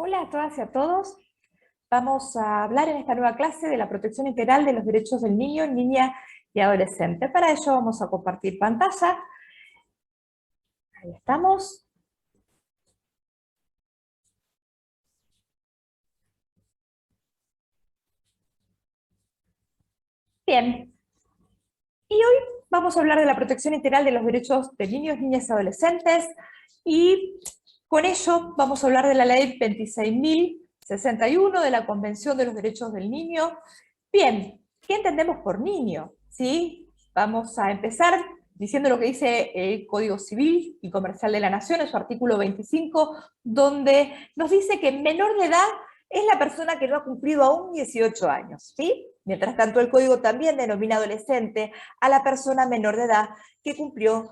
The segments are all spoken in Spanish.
Hola a todas y a todos. Vamos a hablar en esta nueva clase de la protección integral de los derechos del niño, niña y adolescente. Para ello vamos a compartir pantalla. Ahí estamos. Bien. Y hoy vamos a hablar de la protección integral de los derechos de niños, niñas y adolescentes. Y con ello vamos a hablar de la ley 26.061 de la Convención de los Derechos del Niño. Bien, ¿qué entendemos por niño? ¿Sí? Vamos a empezar diciendo lo que dice el Código Civil y Comercial de la Nación en su artículo 25, donde nos dice que menor de edad es la persona que no ha cumplido aún 18 años, ¿sí? Mientras tanto, el Código también denomina adolescente a la persona menor de edad que cumplió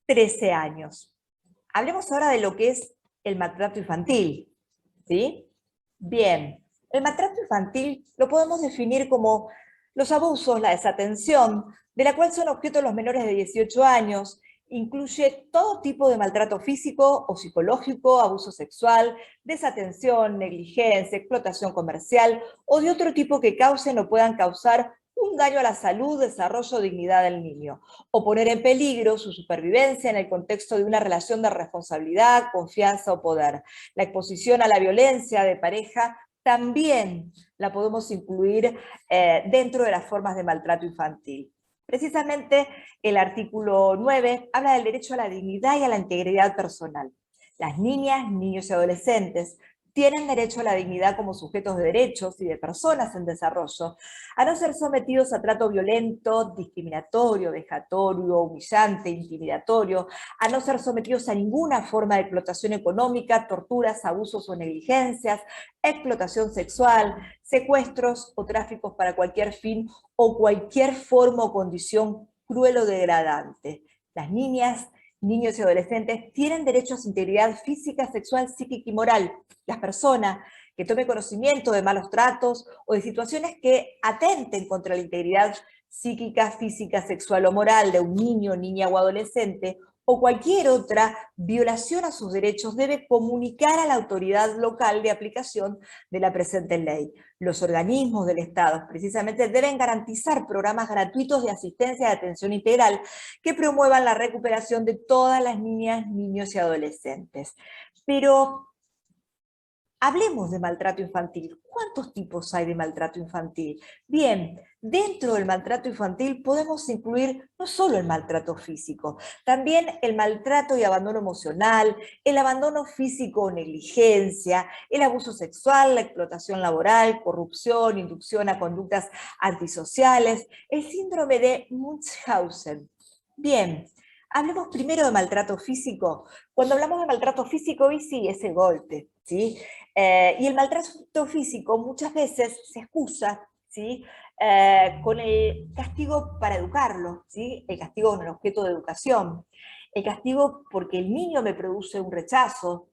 13 años. Hablemos ahora de lo que es el maltrato infantil, ¿sí? Bien, el maltrato infantil lo podemos definir como los abusos, la desatención, de la cual son objeto los menores de 18 años, incluye todo tipo de maltrato físico o psicológico, abuso sexual, desatención, negligencia, explotación comercial o de otro tipo que causen o puedan causar un daño a la salud, desarrollo o dignidad del niño, o poner en peligro su supervivencia en el contexto de una relación de responsabilidad, confianza o poder. La exposición a la violencia de pareja también la podemos incluir dentro de las formas de maltrato infantil. Precisamente el artículo 9 habla del derecho a la dignidad y a la integridad personal. Las niñas, niños y adolescentes tienen derecho a la dignidad como sujetos de derechos y de personas en desarrollo, a no ser sometidos a trato violento, discriminatorio, vejatorio, humillante, intimidatorio, a no ser sometidos a ninguna forma de explotación económica, torturas, abusos o negligencias, explotación sexual, secuestros o tráficos para cualquier fin o cualquier forma o condición cruel o degradante. Las niñas, niños y adolescentes tienen derecho a su integridad física, sexual, psíquica y moral. Las personas que tome conocimiento de malos tratos o de situaciones que atenten contra la integridad psíquica, física, sexual o moral de un niño, niña o adolescente, o cualquier otra violación a sus derechos, debe comunicar a la autoridad local de aplicación de la presente ley. Los organismos del Estado precisamente deben garantizar programas gratuitos de asistencia y atención integral que promuevan la recuperación de todas las niñas, niños y adolescentes. Pero hablemos de maltrato infantil. ¿Cuántos tipos hay de maltrato infantil? Bien, dentro del maltrato infantil podemos incluir no solo el maltrato físico, también el maltrato y abandono emocional, el abandono físico o negligencia, el abuso sexual, la explotación laboral, corrupción, inducción a conductas antisociales, el síndrome de Munchausen. Bien, hablemos primero de maltrato físico. Cuando hablamos de maltrato físico, hoy sí, es el golpe, ¿sí? Y el maltrato físico muchas veces se excusa, ¿sí? Con el castigo para educarlo, ¿sí? El castigo con el objeto de educación, el castigo porque el niño me produce un rechazo,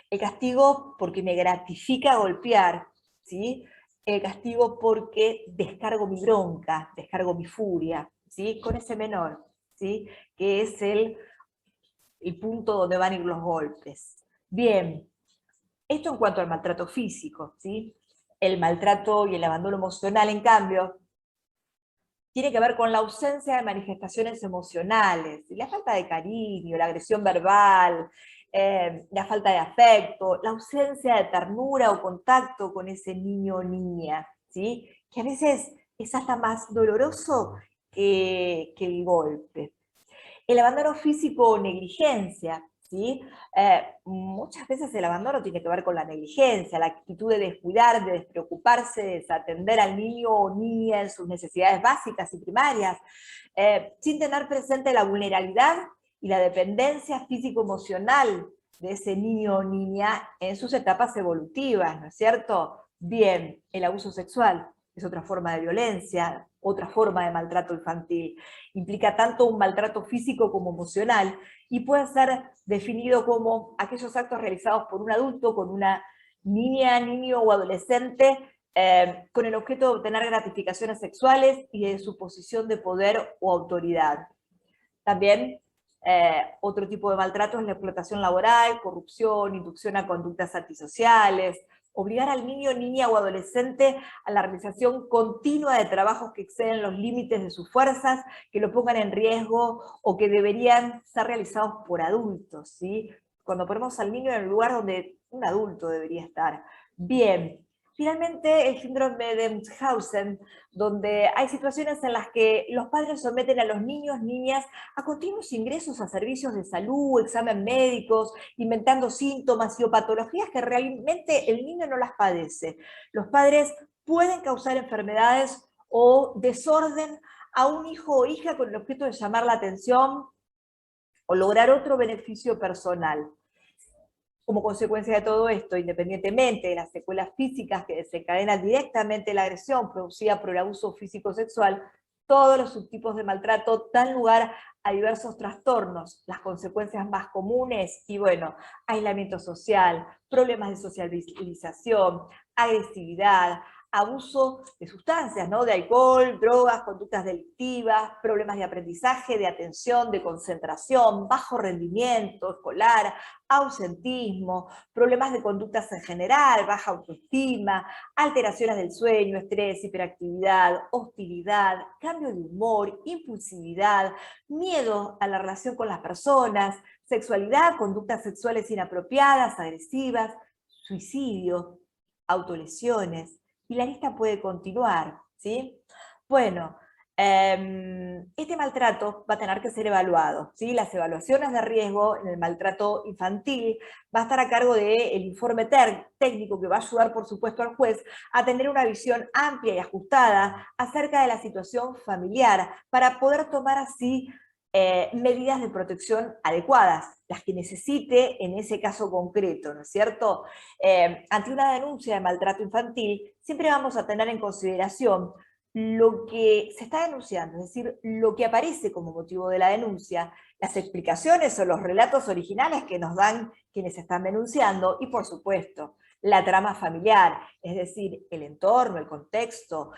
el castigo porque me gratifica golpear, ¿sí? El castigo porque descargo mi bronca, descargo mi furia, ¿sí? Con ese menor, ¿sí? Que es el punto donde van a ir los golpes. Bien, esto en cuanto al maltrato físico, ¿sí? El maltrato y el abandono emocional, en cambio, tiene que ver con la ausencia de manifestaciones emocionales, la falta de cariño, la agresión verbal, la falta de afecto, la ausencia de ternura o contacto con ese niño o niña, ¿sí? Que a veces es hasta más doloroso que el golpe. El abandono físico o negligencia, ¿sí? Muchas veces el abandono tiene que ver con la negligencia, la actitud de descuidar, de despreocuparse, de desatender al niño o niña en sus necesidades básicas y primarias, sin tener presente la vulnerabilidad y la dependencia físico-emocional de ese niño o niña en sus etapas evolutivas, ¿no es cierto? Bien, el abuso sexual es otra forma de violencia, otra forma de maltrato infantil. Implica tanto un maltrato físico como emocional y puede ser definido como aquellos actos realizados por un adulto con una niña, niño o adolescente con el objeto de obtener gratificaciones sexuales y de su posición de poder o autoridad. También Otro tipo de maltrato es la explotación laboral, corrupción, inducción a conductas antisociales, obligar al niño, niña o adolescente a la realización continua de trabajos que exceden los límites de sus fuerzas, que lo pongan en riesgo o que deberían ser realizados por adultos, ¿sí? Cuando ponemos al niño en el lugar donde un adulto debería estar. Bien. Finalmente, el síndrome de Munchausen, donde hay situaciones en las que los padres someten a los niños, niñas, a continuos ingresos a servicios de salud, examen médicos, inventando síntomas y o patologías que realmente el niño no las padece. Los padres pueden causar enfermedades o desorden a un hijo o hija con el objeto de llamar la atención o lograr otro beneficio personal. Como consecuencia de todo esto, independientemente de las secuelas físicas que desencadenan directamente la agresión producida por el abuso físico-sexual, todos los subtipos de maltrato dan lugar a diversos trastornos. Las consecuencias más comunes, y bueno, aislamiento social, problemas de socialización, agresividad, abuso de sustancias, ¿no? De alcohol, drogas, conductas delictivas, problemas de aprendizaje, de atención, de concentración, bajo rendimiento escolar, ausentismo, problemas de conductas en general, baja autoestima, alteraciones del sueño, estrés, hiperactividad, hostilidad, cambio de humor, impulsividad, miedo a la relación con las personas, sexualidad, conductas sexuales inapropiadas, agresivas, suicidio, autolesiones, y la lista puede continuar, ¿sí? Bueno, este maltrato va a tener que ser evaluado, ¿sí? Las evaluaciones de riesgo en el maltrato infantil va a estar a cargo del informe técnico que va a ayudar, por supuesto, al juez a tener una visión amplia y ajustada acerca de la situación familiar para poder tomar así medidas de protección adecuadas, las que necesite en ese caso concreto, ¿no es cierto? Ante una denuncia de maltrato infantil, siempre vamos a tener en consideración lo que se está denunciando, es decir, lo que aparece como motivo de la denuncia, las explicaciones o los relatos originales que nos dan quienes están denunciando, y por supuesto, la trama familiar, es decir, el entorno, el contexto,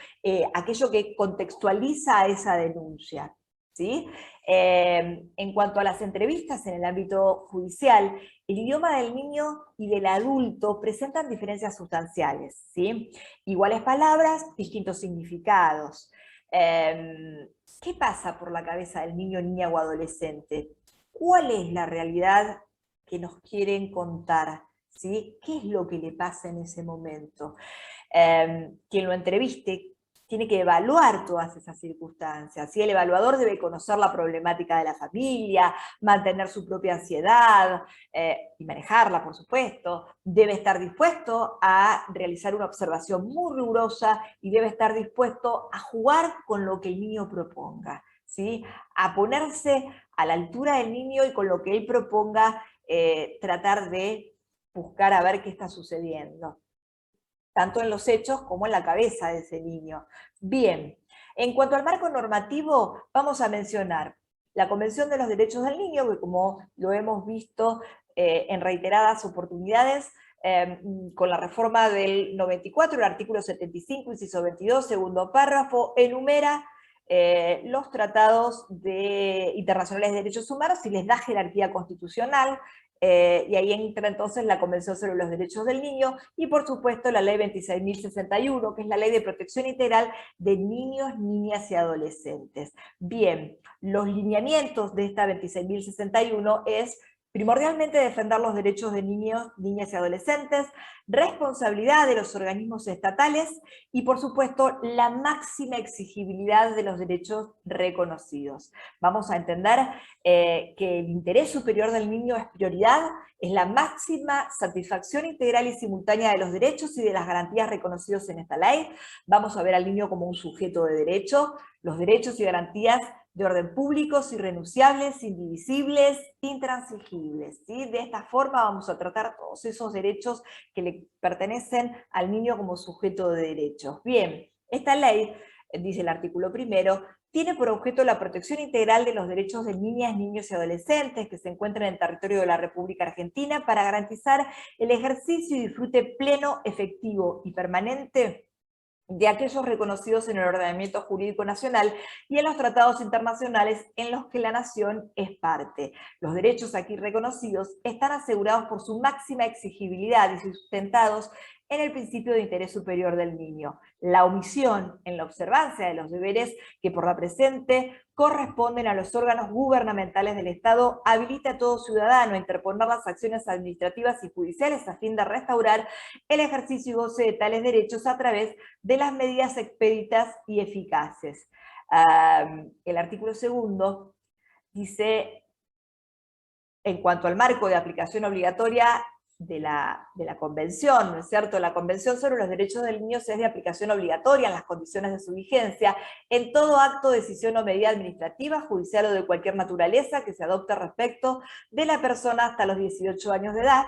aquello que contextualiza a esa denuncia, ¿sí? En cuanto a las entrevistas en el ámbito judicial, el idioma del niño y del adulto presentan diferencias sustanciales, ¿sí? Iguales palabras, distintos significados. ¿Qué pasa por la cabeza del niño, niña o adolescente? ¿Cuál es la realidad que nos quieren contar? ¿Sí? ¿Qué es lo que le pasa en ese momento? Quien lo entreviste tiene que evaluar todas esas circunstancias, ¿sí? El evaluador debe conocer la problemática de la familia, mantener su propia ansiedad y manejarla, por supuesto, debe estar dispuesto a realizar una observación muy rigurosa y debe estar dispuesto a jugar con lo que el niño proponga, ¿sí? A ponerse a la altura del niño y con lo que él proponga tratar de buscar a ver qué está sucediendo, tanto en los hechos como en la cabeza de ese niño. Bien, en cuanto al marco normativo, vamos a mencionar la Convención de los Derechos del Niño, que como lo hemos visto en reiteradas oportunidades, con la reforma del 94, el artículo 75, inciso 22, segundo párrafo, enumera los tratados internacionales de derechos humanos y les da jerarquía constitucional, y ahí entra entonces la Convención sobre los Derechos del Niño, y por supuesto la Ley 26.061, que es la Ley de Protección Integral de Niños, Niñas y Adolescentes. Bien, los lineamientos de esta 26.061 es primordialmente defender los derechos de niños, niñas y adolescentes, responsabilidad de los organismos estatales y, por supuesto, la máxima exigibilidad de los derechos reconocidos. Vamos a entender que el interés superior del niño es prioridad, es la máxima satisfacción integral y simultánea de los derechos y de las garantías reconocidos en esta ley. Vamos a ver al niño como un sujeto de derecho, los derechos y garantías de orden públicos, irrenunciables, indivisibles, intransigibles, ¿sí? De esta forma vamos a tratar todos esos derechos que le pertenecen al niño como sujeto de derechos. Bien, esta ley, dice el artículo primero, tiene por objeto la protección integral de los derechos de niñas, niños y adolescentes que se encuentran en el territorio de la República Argentina para garantizar el ejercicio y disfrute pleno, efectivo y permanente de aquellos reconocidos en el ordenamiento jurídico nacional y en los tratados internacionales en los que la nación es parte. Los derechos aquí reconocidos están asegurados por su máxima exigibilidad y sustentados en el principio de interés superior del niño. La omisión en la observancia de los deberes que por la presente corresponden a los órganos gubernamentales del Estado habilita a todo ciudadano a interponer las acciones administrativas y judiciales a fin de restaurar el ejercicio y goce de tales derechos a través de las medidas expeditas y eficaces. El artículo segundo dice, en cuanto al marco de aplicación obligatoria de la Convención, ¿no es cierto? La Convención sobre los Derechos del Niño es de aplicación obligatoria en las condiciones de su vigencia, en todo acto, decisión o medida administrativa, judicial o de cualquier naturaleza que se adopte respecto de la persona hasta los 18 años de edad.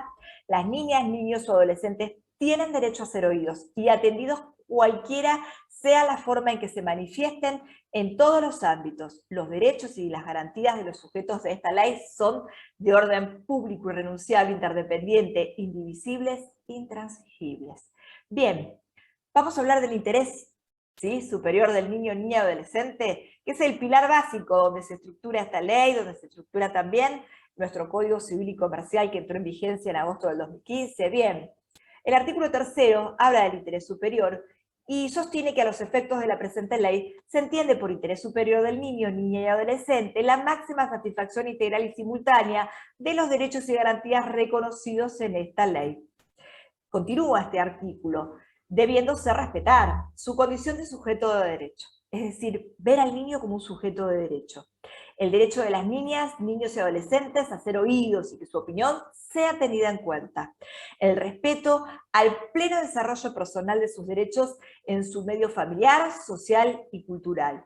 Las niñas, niños o adolescentes tienen derecho a ser oídos y atendidos cualquiera sea la forma en que se manifiesten en todos los ámbitos. Los derechos y las garantías de los sujetos de esta ley son de orden público, irrenunciable, interdependiente, indivisibles, intransigibles. Bien, vamos a hablar del interés, ¿sí?, superior del niño, niña, adolescente, que es el pilar básico donde se estructura esta ley, donde se estructura también nuestro Código Civil y Comercial que entró en vigencia en agosto del 2015. Bien, el artículo 3 habla del interés superior y sostiene que a los efectos de la presente ley se entiende por interés superior del niño, niña y adolescente la máxima satisfacción integral y simultánea de los derechos y garantías reconocidos en esta ley. Continúa este artículo, debiéndose respetar su condición de sujeto de derecho, es decir, ver al niño como un sujeto de derecho. El derecho de las niñas, niños y adolescentes a ser oídos y que su opinión sea tenida en cuenta. El respeto al pleno desarrollo personal de sus derechos en su medio familiar, social y cultural.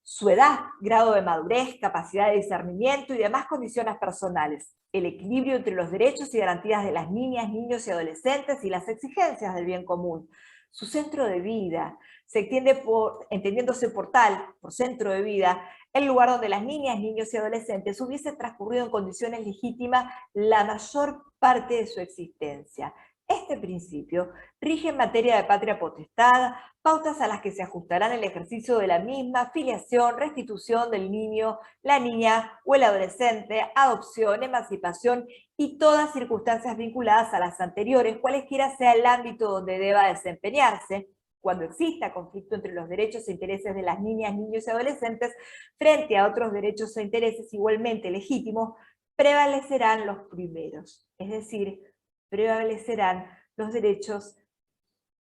Su edad, grado de madurez, capacidad de discernimiento y demás condiciones personales. El equilibrio entre los derechos y garantías de las niñas, niños y adolescentes y las exigencias del bien común. Su centro de vida, se entiende entendiéndose por centro de vida, el lugar donde las niñas, niños y adolescentes hubiesen transcurrido en condiciones legítimas la mayor parte de su existencia. Este principio rige en materia de patria potestad, pautas a las que se ajustarán el ejercicio de la misma, filiación, restitución del niño, la niña o el adolescente, adopción, emancipación y todas circunstancias vinculadas a las anteriores, cualesquiera sea el ámbito donde deba desempeñarse, cuando exista conflicto entre los derechos e intereses de las niñas, niños y adolescentes frente a otros derechos e intereses igualmente legítimos, prevalecerán los primeros, es decir, prevalecerán los derechos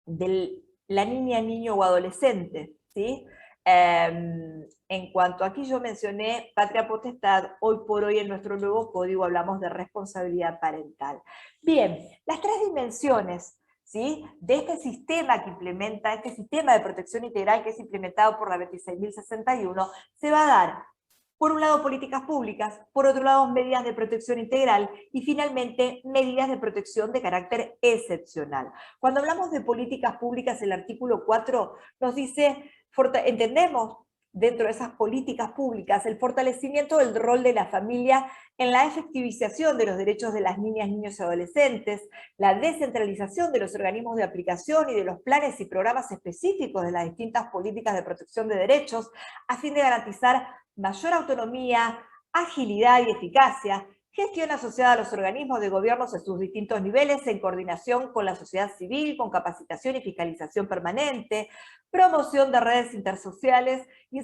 de la niña, niño o adolescente, ¿sí? En cuanto aquí yo mencioné patria potestad, hoy por hoy en nuestro nuevo código hablamos de responsabilidad parental. Bien, las tres dimensiones, ¿sí?, de este sistema que implementa, este sistema de protección integral que es implementado por la 26.061, se va a dar, por un lado, políticas públicas, por otro lado, medidas de protección integral y finalmente, medidas de protección de carácter excepcional. Cuando hablamos de políticas públicas, el artículo 4 nos dice, entendemos dentro de esas políticas públicas el fortalecimiento del rol de la familia en la efectivización de los derechos de las niñas, niños y adolescentes, la descentralización de los organismos de aplicación y de los planes y programas específicos de las distintas políticas de protección de derechos, a fin de garantizar mayor autonomía, agilidad y eficacia, gestión asociada a los organismos de gobiernos en sus distintos niveles en coordinación con la sociedad civil, con capacitación y fiscalización permanente, promoción de redes intersociales y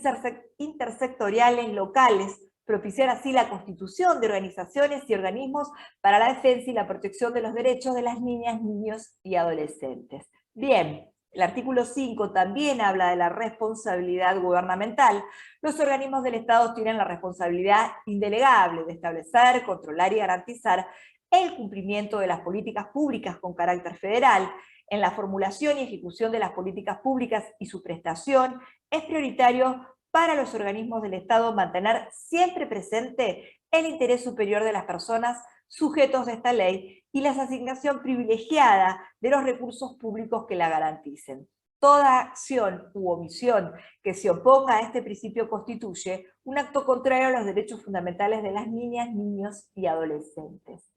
intersectoriales locales, propiciar así la constitución de organizaciones y organismos para la defensa y la protección de los derechos de las niñas, niños y adolescentes. Bien, el artículo 5 también habla de la responsabilidad gubernamental. Los organismos del Estado tienen la responsabilidad indelegable de establecer, controlar y garantizar el cumplimiento de las políticas públicas con carácter federal. En la formulación y ejecución de las políticas públicas y su prestación es prioritario para los organismos del Estado mantener siempre presente el interés superior de las personas sujetos de esta ley y la asignación privilegiada de los recursos públicos que la garanticen. Toda acción u omisión que se oponga a este principio constituye un acto contrario a los derechos fundamentales de las niñas, niños y adolescentes.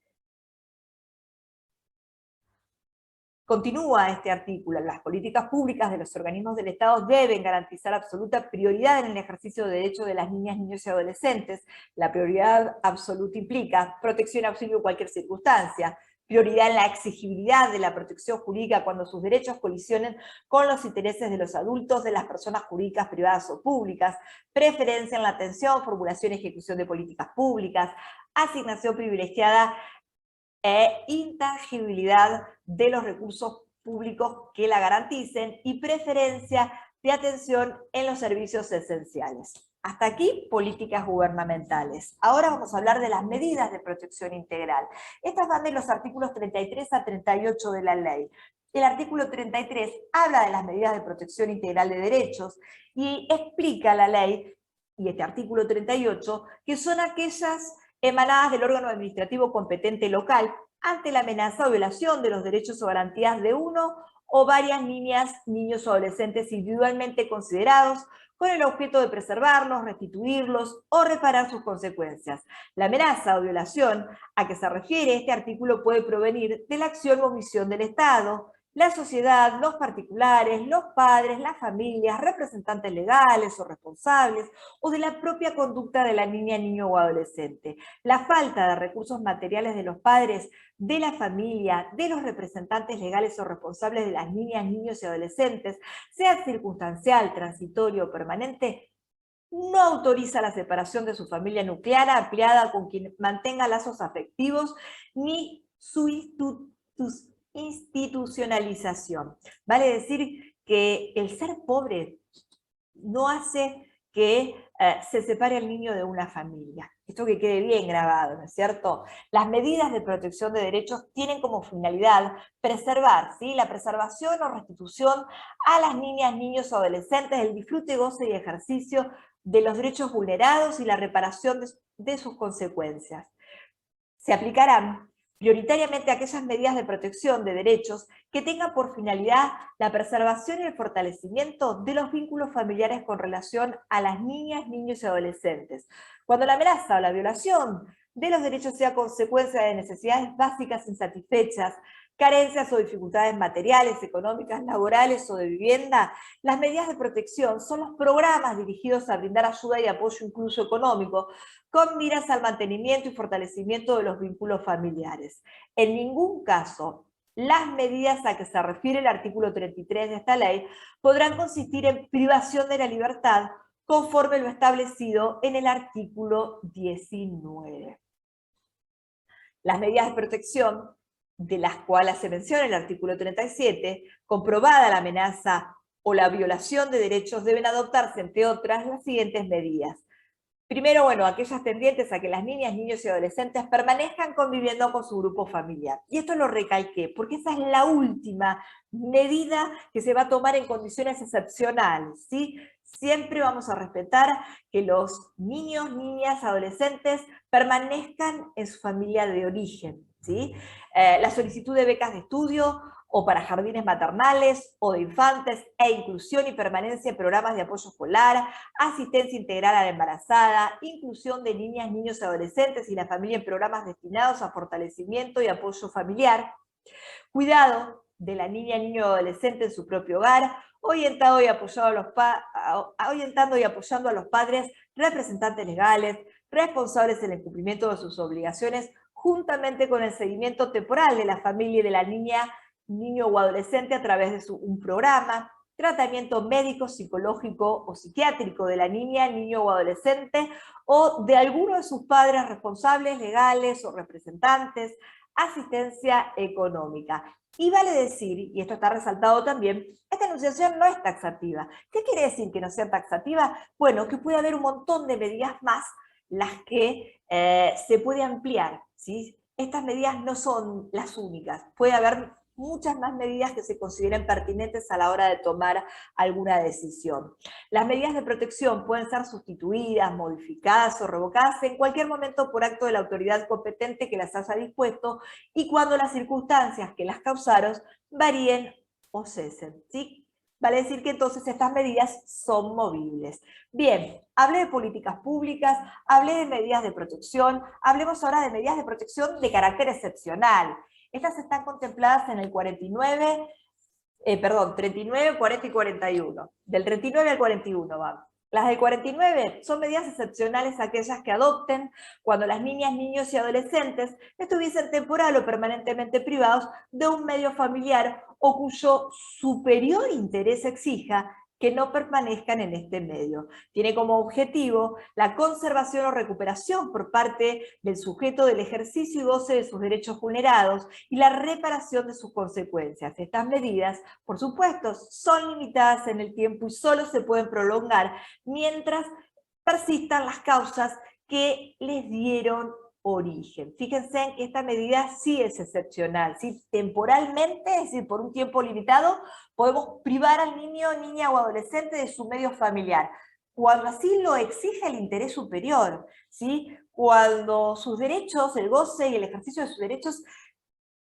Continúa este artículo: las políticas públicas de los organismos del Estado deben garantizar absoluta prioridad en el ejercicio de derechos de las niñas, niños y adolescentes. La prioridad absoluta implica protección y auxilio en cualquier circunstancia, prioridad en la exigibilidad de la protección jurídica cuando sus derechos colisionen con los intereses de los adultos, de las personas jurídicas privadas o públicas, preferencia en la atención, formulación y ejecución de políticas públicas, asignación privilegiada e intangibilidad de los recursos públicos que la garanticen y preferencia de atención en los servicios esenciales. Hasta aquí, políticas gubernamentales. Ahora vamos a hablar de las medidas de protección integral. Estas van de los artículos 33 a 38 de la ley. El artículo 33 habla de las medidas de protección integral de derechos y explica la ley, y este artículo 38, que son aquellas emanadas del órgano administrativo competente local ante la amenaza o violación de los derechos o garantías de uno o varias niñas, niños o adolescentes individualmente considerados, con el objeto de preservarlos, restituirlos o reparar sus consecuencias. La amenaza o violación a que se refiere este artículo puede provenir de la acción o omisión del Estado, la sociedad, los particulares, los padres, las familias, representantes legales o responsables, o de la propia conducta de la niña, niño o adolescente. La falta de recursos materiales de los padres, de la familia, de los representantes legales o responsables de las niñas, niños y adolescentes, sea circunstancial, transitorio o permanente, no autoriza la separación de su familia nuclear ampliada con quien mantenga lazos afectivos, ni su institucionalización. Vale decir que el ser pobre no hace que se separe el niño de una familia. Esto que quede bien grabado, ¿no es cierto? Las medidas de protección de derechos tienen como finalidad preservar, ¿sí?, la preservación o restitución a las niñas, niños o adolescentes del disfrute, goce y ejercicio de los derechos vulnerados y la reparación de sus consecuencias. Se aplicarán prioritariamente aquellas medidas de protección de derechos que tengan por finalidad la preservación y el fortalecimiento de los vínculos familiares con relación a las niñas, niños y adolescentes. Cuando la amenaza o la violación de los derechos sea consecuencia de necesidades básicas insatisfechas, carencias o dificultades materiales, económicas, laborales o de vivienda, las medidas de protección son los programas dirigidos a brindar ayuda y apoyo incluso económico, con miras al mantenimiento y fortalecimiento de los vínculos familiares. En ningún caso, las medidas a que se refiere el artículo 33 de esta ley podrán consistir en privación de la libertad conforme lo establecido en el artículo 19. Las medidas de protección de las cuales se menciona el artículo 37, comprobada la amenaza o la violación de derechos, deben adoptarse, entre otras, las siguientes medidas. Primero, bueno, aquellas tendientes a que las niñas, niños y adolescentes permanezcan conviviendo con su grupo familiar. Y esto lo recalqué, porque esa es la última medida que se va a tomar en condiciones excepcionales, ¿sí? Siempre vamos a respetar que los niños, niñas, adolescentes permanezcan en su familia de origen, ¿sí? La solicitud de becas de estudio o para jardines maternales o de infantes, e inclusión y permanencia en programas de apoyo escolar, asistencia integral a la embarazada, inclusión de niñas, niños y adolescentes y la familia en programas destinados a fortalecimiento y apoyo familiar, cuidado de la niña, niño o adolescente en su propio hogar, orientando y apoyando a los padres, representantes legales, responsables en el cumplimiento de sus obligaciones, juntamente con el seguimiento temporal de la familia y de la niña, niño o adolescente a través de un programa, tratamiento médico, psicológico o psiquiátrico de la niña, niño o adolescente, o de alguno de sus padres responsables, legales o representantes, asistencia económica. Y vale decir, y esto está resaltado también, esta enunciación no es taxativa. ¿Qué quiere decir que no sea taxativa? Bueno, que puede haber un montón de medidas más las que se puede ampliar, ¿sí? Estas medidas no son las únicas, puede haber muchas más medidas que se consideren pertinentes a la hora de tomar alguna decisión. Las medidas de protección pueden ser sustituidas, modificadas o revocadas en cualquier momento por acto de la autoridad competente que las haya dispuesto y cuando las circunstancias que las causaron varíen o cesen, ¿sí? Vale decir que entonces estas medidas son movibles. Bien, hablé de políticas públicas, hablé de medidas de protección, hablemos ahora de medidas de protección de carácter excepcional. Estas están contempladas en el 39, 39, 40 y 41. Del 39 al 41 vamos. Las del 49 son medidas excepcionales aquellas que adopten cuando las niñas, niños y adolescentes estuviesen temporal o permanentemente privados de un medio familiar o cuyo superior interés exija que no permanezcan en este medio. Tiene como objetivo la conservación o recuperación por parte del sujeto del ejercicio y goce de sus derechos vulnerados y la reparación de sus consecuencias. Estas medidas, por supuesto, son limitadas en el tiempo y solo se pueden prolongar mientras persistan las causas que les dieron origen. Fíjense en que esta medida sí es excepcional, ¿sí? Temporalmente, es decir, por un tiempo limitado, podemos privar al niño, niña o adolescente de su medio familiar, cuando así lo exige el interés superior, ¿sí? Cuando sus derechos, el goce y el ejercicio de sus derechos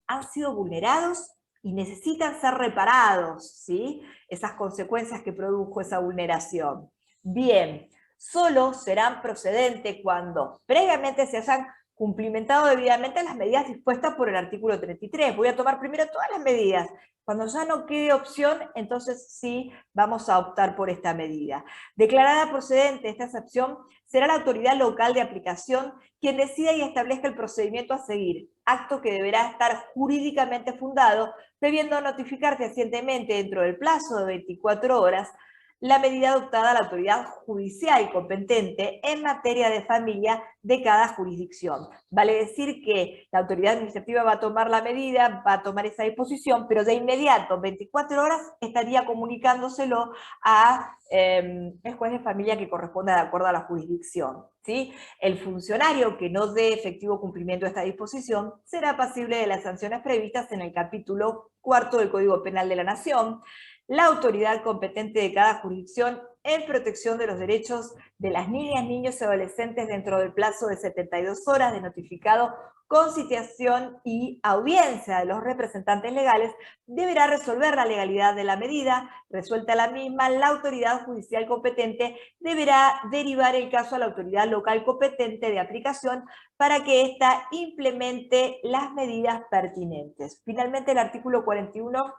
han sido vulnerados y necesitan ser reparados, ¿sí? Esas consecuencias que produjo esa vulneración. Bien, solo serán procedentes cuando previamente se hayan cumplimentado debidamente las medidas dispuestas por el artículo 33. Voy a tomar primero todas las medidas. Cuando ya no quede opción, entonces sí vamos a optar por esta medida. Declarada procedente esta excepción, será la autoridad local de aplicación quien decida y establezca el procedimiento a seguir, acto que deberá estar jurídicamente fundado, debiendo notificar fehacientemente dentro del plazo de 24 horas la medida adoptada a la autoridad judicial competente en materia de familia de cada jurisdicción. Vale decir que la autoridad administrativa va a tomar la medida, va a tomar esa disposición, pero de inmediato, 24 horas, estaría comunicándoselo a el juez de familia que corresponda de acuerdo a la jurisdicción, ¿sí? El funcionario que no dé efectivo cumplimiento a esta disposición será pasible de las sanciones previstas en el capítulo 4 del Código Penal de la Nación. La autoridad competente de cada jurisdicción en protección de los derechos de las niñas, niños y adolescentes dentro del plazo de 72 horas de notificado con citación y audiencia de los representantes legales, deberá resolver la legalidad de la medida. Resuelta la misma, la autoridad judicial competente deberá derivar el caso a la autoridad local competente de aplicación para que ésta implemente las medidas pertinentes. Finalmente, el artículo 41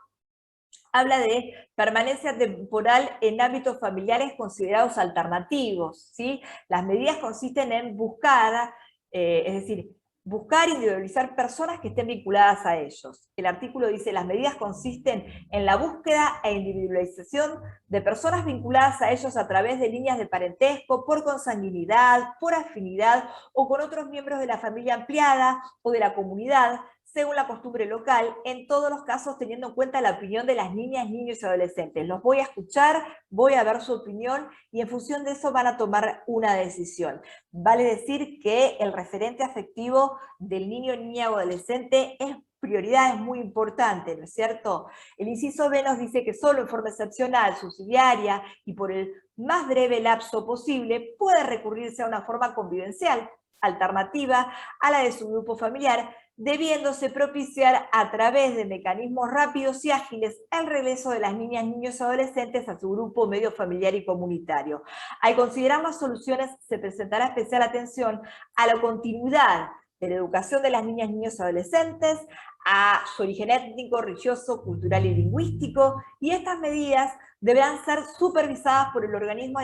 habla de permanencia temporal en ámbitos familiares considerados alternativos, ¿sí? Las medidas consisten en buscar, es decir, buscar e individualizar personas que estén vinculadas a ellos. El artículo dice, las medidas consisten en la búsqueda e individualización de personas vinculadas a ellos a través de líneas de parentesco, por consanguinidad, por afinidad o con otros miembros de la familia ampliada o de la comunidad, según la costumbre local, en todos los casos teniendo en cuenta la opinión de las niñas, niños y adolescentes. Los voy a escuchar, voy a ver su opinión y en función de eso van a tomar una decisión. Vale decir que el referente afectivo del niño, niña o adolescente es prioridad, es muy importante, ¿no es cierto? El inciso B nos dice que solo en forma excepcional, subsidiaria y por el más breve lapso posible puede recurrirse a una forma convivencial alternativa a la de su grupo familiar, debiéndose propiciar a través de mecanismos rápidos y ágiles el regreso de las niñas, niños y adolescentes a su grupo medio familiar y comunitario. Al considerar las soluciones, se presentará especial atención a la continuidad de la educación de las niñas, niños y adolescentes, a su origen étnico, religioso, cultural y lingüístico, y estas medidas deberán ser supervisadas por el organismo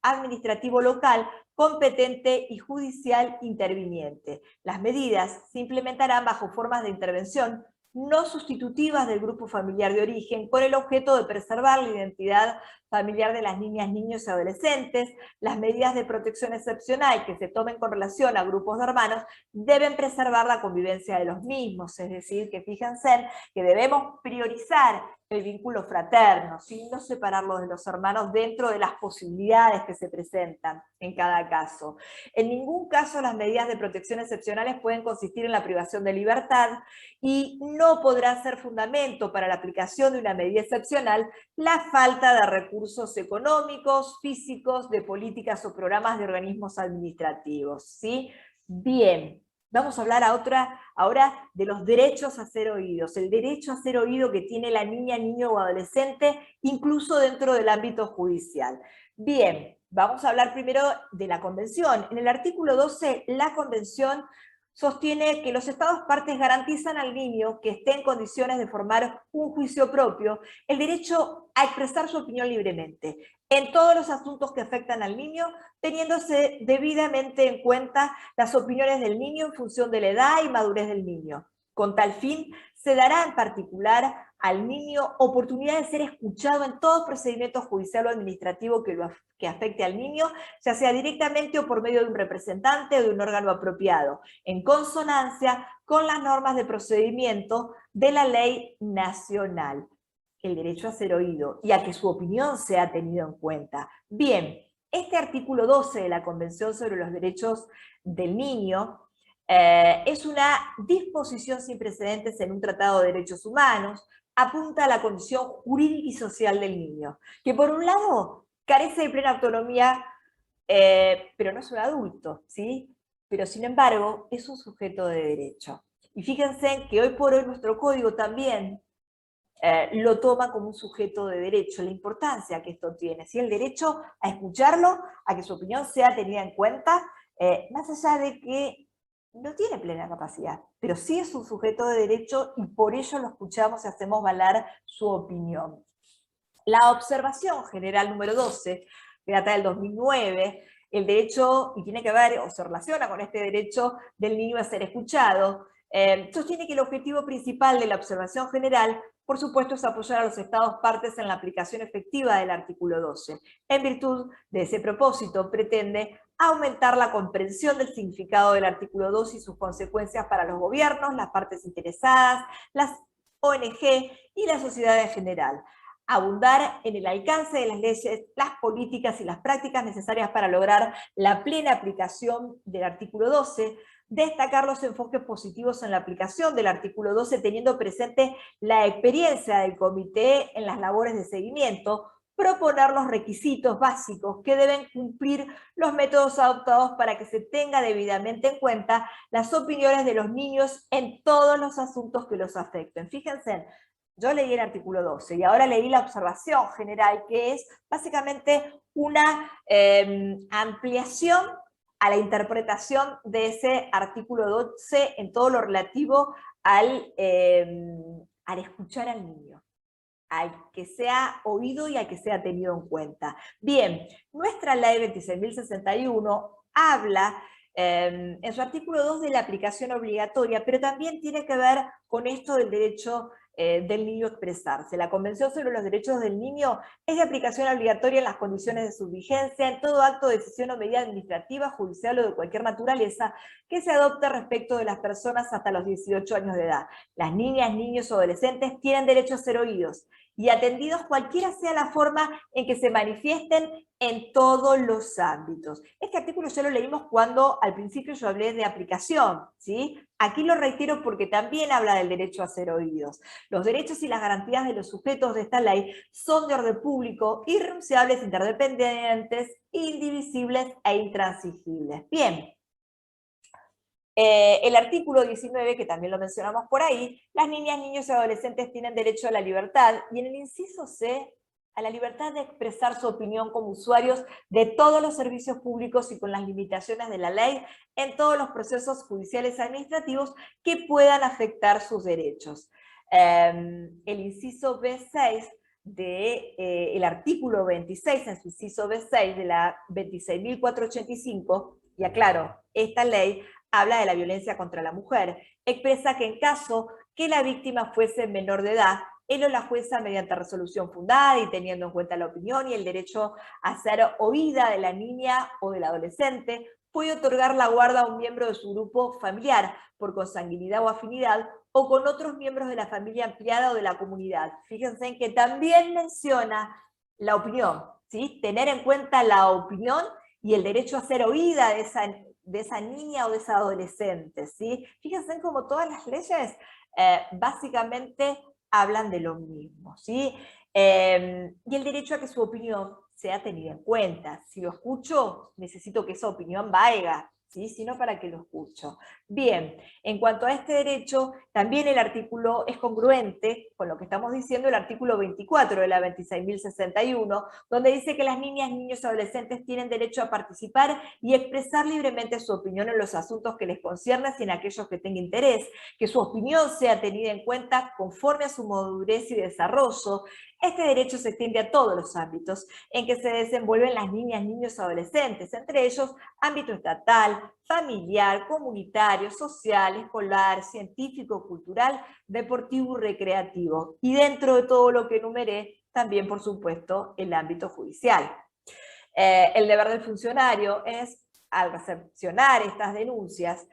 administrativo local competente y judicial interviniente. Las medidas se implementarán bajo formas de intervención no sustitutivas del grupo familiar de origen, con el objeto de preservar la identidad familiar de las niñas, niños y adolescentes. Las medidas de protección excepcional que se tomen con relación a grupos de hermanos deben preservar la convivencia de los mismos, es decir, que fíjense que debemos priorizar el vínculo fraterno, sin no separarlo de los hermanos dentro de las posibilidades que se presentan en cada caso. En ningún caso las medidas de protección excepcionales pueden consistir en la privación de libertad y no podrá ser fundamento para la aplicación de una medida excepcional la falta de recursos económicos, físicos, de políticas o programas de organismos administrativos, ¿sí? Bien. Vamos a hablar ahora de los derechos a ser oídos, el derecho a ser oído que tiene la niña, niño o adolescente, incluso dentro del ámbito judicial. Bien, vamos a hablar primero de la Convención. En el artículo 12, la Convención sostiene que los estados partes garantizan al niño que esté en condiciones de formar un juicio propio el derecho a expresar su opinión libremente en todos los asuntos que afectan al niño, teniéndose debidamente en cuenta las opiniones del niño en función de la edad y madurez del niño. Con tal fin, se dará en particular al niño oportunidad de ser escuchado en todo procedimiento judicial o administrativo que afecte al niño, ya sea directamente o por medio de un representante o de un órgano apropiado, en consonancia con las normas de procedimiento de la ley nacional. El derecho a ser oído y a que su opinión sea tenida en cuenta. Bien, este artículo 12 de la Convención sobre los Derechos del Niño es una disposición sin precedentes en un tratado de derechos humanos, apunta a la condición jurídica y social del niño, que por un lado carece de plena autonomía, pero no es un adulto, ¿sí? Pero sin embargo es un sujeto de derecho. Y fíjense que hoy por hoy nuestro código también lo toma como un sujeto de derecho, la importancia que esto tiene, ¿sí? El derecho a escucharlo, a que su opinión sea tenida en cuenta, más allá de que no tiene plena capacidad, pero sí es un sujeto de derecho y por ello lo escuchamos y hacemos valer su opinión. La observación general número 12, que data del 2009, el derecho, y tiene que ver, o se relaciona con este derecho del niño a ser escuchado, sostiene que el objetivo principal de la observación general, por supuesto, es apoyar a los estados partes en la aplicación efectiva del artículo 12. En virtud de ese propósito, pretende aumentar la comprensión del significado del artículo 12 y sus consecuencias para los gobiernos, las partes interesadas, las ONG y la sociedad en general. Abundar en el alcance de las leyes, las políticas y las prácticas necesarias para lograr la plena aplicación del artículo 12, destacar los enfoques positivos en la aplicación del artículo 12, teniendo presente la experiencia del comité en las labores de seguimiento, proponer los requisitos básicos que deben cumplir los métodos adoptados para que se tenga debidamente en cuenta las opiniones de los niños en todos los asuntos que los afecten. Fíjense, yo leí el artículo 12 y ahora leí la observación general, que es básicamente una ampliación a la interpretación de ese artículo 12 en todo lo relativo al escuchar al niño, al que sea oído y al que sea tenido en cuenta. Bien, nuestra ley 26.061 habla en su artículo 2 de la aplicación obligatoria, pero también tiene que ver con esto del derecho del niño a expresarse. La Convención sobre los Derechos del Niño es de aplicación obligatoria en las condiciones de su vigencia, en todo acto, decisión o medida administrativa, judicial o de cualquier naturaleza que se adopte respecto de las personas hasta los 18 años de edad. Las niñas, niños o adolescentes tienen derecho a ser oídos y atendidos cualquiera sea la forma en que se manifiesten en todos los ámbitos. Este artículo ya lo leímos cuando al principio yo hablé de aplicación, ¿sí? Aquí lo reitero porque también habla del derecho a ser oídos. Los derechos y las garantías de los sujetos de esta ley son de orden público, irrenunciables, interdependientes, indivisibles e intransigibles. Bien. El artículo 19, que también lo mencionamos por ahí, las niñas, niños y adolescentes tienen derecho a la libertad, y en el inciso C, a la libertad de expresar su opinión como usuarios de todos los servicios públicos y con las limitaciones de la ley en todos los procesos judiciales y administrativos que puedan afectar sus derechos. El inciso B6 del artículo 26, en su inciso B6 de la 26.485, y aclaro, esta ley habla de la violencia contra la mujer, expresa que en caso que la víctima fuese menor de edad, él o la jueza, mediante resolución fundada y teniendo en cuenta la opinión y el derecho a ser oída de la niña o del adolescente, puede otorgar la guarda a un miembro de su grupo familiar, por consanguinidad o afinidad, o con otros miembros de la familia ampliada o de la comunidad. Fíjense en que también menciona la opinión, ¿sí? Tener en cuenta la opinión y el derecho a ser oída de esa niña o de esa adolescente, ¿sí? Fíjense cómo todas las leyes básicamente hablan de lo mismo, ¿sí? Y el derecho a que su opinión sea tenida en cuenta. Si lo escucho, necesito que esa opinión valga, ¿sí? Sino para que lo escucho. Bien, en cuanto a este derecho, también el artículo es congruente con lo que estamos diciendo, el artículo 24 de la 26.061, donde dice que las niñas, niños y adolescentes tienen derecho a participar y expresar libremente su opinión en los asuntos que les conciernen y en aquellos que tengan interés, que su opinión sea tenida en cuenta conforme a su madurez y desarrollo. Este derecho se extiende a todos los ámbitos en que se desenvuelven las niñas, niños y adolescentes, entre ellos ámbito estatal, familiar, comunitario, social, escolar, científico, cultural, deportivo y recreativo. Y dentro de todo lo que enumeré, también, por supuesto, el ámbito judicial. El deber del funcionario es, al recepcionar estas denuncias,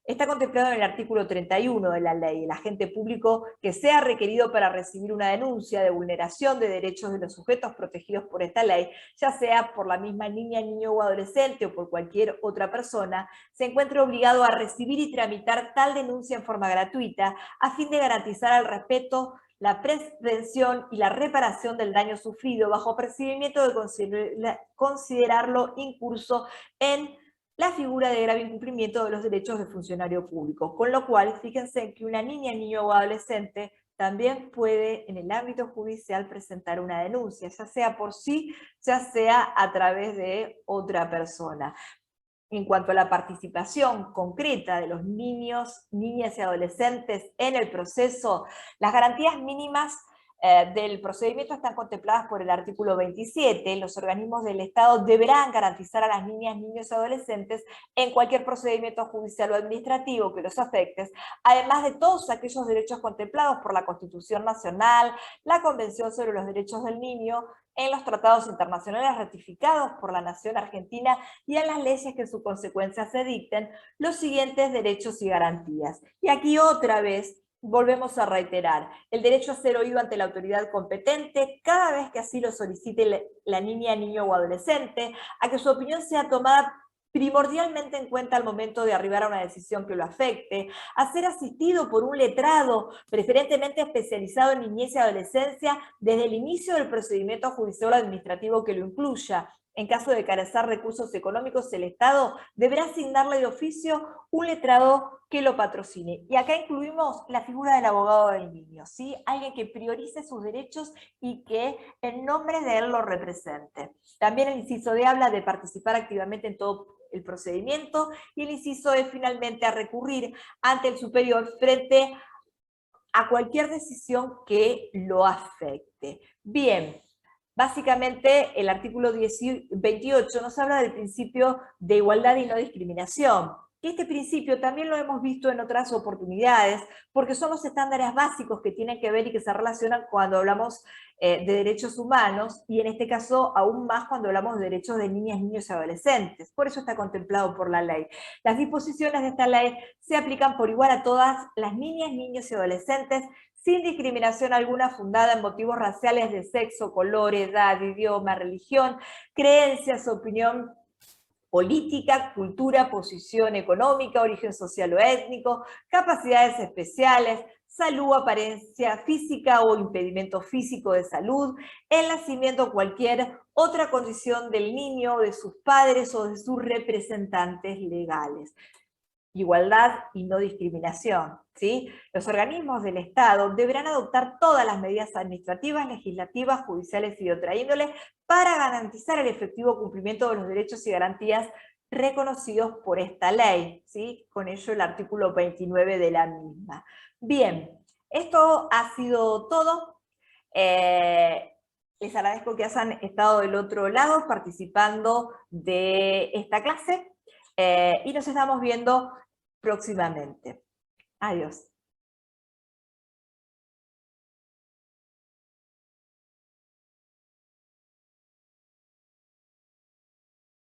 está contemplado en el artículo 31 de la ley. El agente público que sea requerido para recibir una denuncia de vulneración de derechos de los sujetos protegidos por esta ley, ya sea por la misma niña, niño o adolescente o por cualquier otra persona, se encuentra obligado a recibir y tramitar tal denuncia en forma gratuita a fin de garantizar el respeto, la prevención y la reparación del daño sufrido bajo percibimiento de considerarlo incurso en la figura de grave incumplimiento de los derechos del funcionario público. Con lo cual, fíjense que una niña, niño o adolescente también puede en el ámbito judicial presentar una denuncia, ya sea por sí, ya sea a través de otra persona. En cuanto a la participación concreta de los niños, niñas y adolescentes en el proceso, las garantías mínimas del procedimiento están contempladas por el artículo 27. Los organismos del Estado deberán garantizar a las niñas, niños y adolescentes en cualquier procedimiento judicial o administrativo que los afecte, además de todos aquellos derechos contemplados por la Constitución Nacional, la Convención sobre los Derechos del Niño, en los tratados internacionales ratificados por la nación argentina y en las leyes que en su consecuencia se dicten, los siguientes derechos y garantías. Y aquí otra vez volvemos a reiterar, el derecho a ser oído ante la autoridad competente cada vez que así lo solicite la niña, niño o adolescente, a que su opinión sea tomada primordialmente en cuenta al momento de arribar a una decisión que lo afecte, a ser asistido por un letrado, preferentemente especializado en niñez y adolescencia, desde el inicio del procedimiento judicial o administrativo que lo incluya. En caso de carecer recursos económicos, el Estado deberá asignarle de oficio un letrado que lo patrocine. Y acá incluimos la figura del abogado del niño, ¿sí? Alguien que priorice sus derechos y que en nombre de él lo represente. También el inciso D habla de participar activamente en todo el procedimiento, y el inciso E finalmente a recurrir ante el superior frente a cualquier decisión que lo afecte. Bien, básicamente el artículo 28 nos habla del principio de igualdad y no discriminación. Este principio también lo hemos visto en otras oportunidades, porque son los estándares básicos que tienen que ver y que se relacionan cuando hablamos de derechos humanos, y en este caso aún más cuando hablamos de derechos de niñas, niños y adolescentes. Por eso está contemplado por la ley. Las disposiciones de esta ley se aplican por igual a todas las niñas, niños y adolescentes, sin discriminación alguna fundada en motivos raciales, de sexo, color, edad, idioma, religión, creencias, opinión política, cultura, posición económica, origen social o étnico, capacidades especiales, salud, apariencia física o impedimento físico de salud, el nacimiento o cualquier otra condición del niño, de sus padres o de sus representantes legales. Igualdad y no discriminación, ¿sí? Los organismos del Estado deberán adoptar todas las medidas administrativas, legislativas, judiciales y de otra índole para garantizar el efectivo cumplimiento de los derechos y garantías reconocidos por esta ley, ¿sí? Con ello el artículo 29 de la misma. Bien, esto ha sido todo. Les agradezco que hayan estado del otro lado participando de esta clase, y nos estamos viendo próximamente. Adiós.